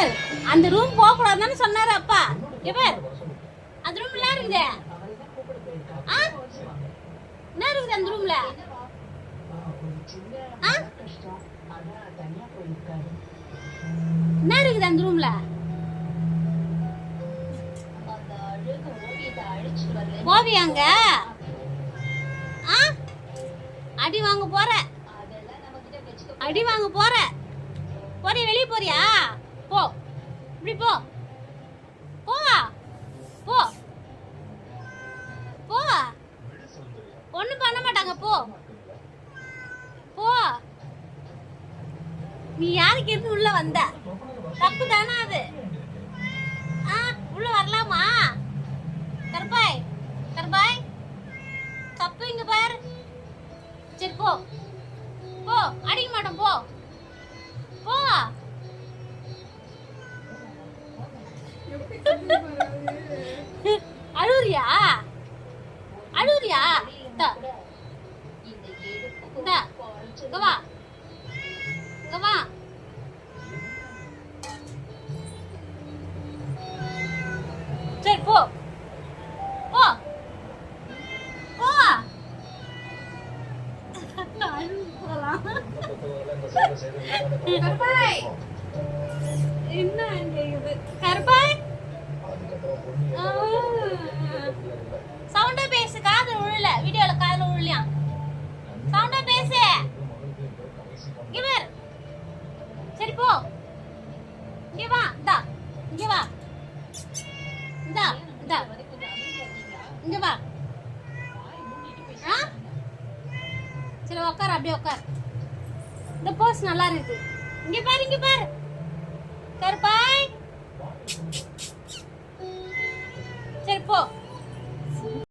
பாரு, அந்த ரூம் போக கூடாதுன்னு சொன்னாரு அப்பா. இங்க பாரு, அந்த ரூம் என்ன இருக்குது? என்ன இருக்குது அந்த ரூம்ல? என்ன இருக்குது அந்த ரூம்ல? போவியாங்க? அடி வாங்க போற, அடி வாங்க போற. போறியா? வெளியே போறியா? போ, இப்படி போ, போ போ போ. ஒண்ணும் பண்ண மாட்டாங்க, போ போ. நீ யாருக்கு இருந்து உள்ள வந்த? தப்பு தானே அது? உள்ள வரலாமா? கருப்பாய், கருப்பாய், தப்பு. இங்க பாரு. சரி போ, போ. அடிக்க மாட்டோம், போ போ. அழுறியா? அழுறியா? வா, வா. சரி போ, போ போ. என்ன கருப்பாய்? சவுண்டா பேசு, காதுல விழல. வீடியோல காதுல விழலையா? சவுண்டா பேசு. இங்க பாரு. சரி போ. இங்க வா, இந்தா இங்க வா, இந்தா இந்தா இங்க வா. சரி உட்கார், அப்படியே உட்கார். இந்த போஸ் நல்லா இருக்கு. இங்க பாரு, இங்க பாரு கருப்பாய். சரி போ.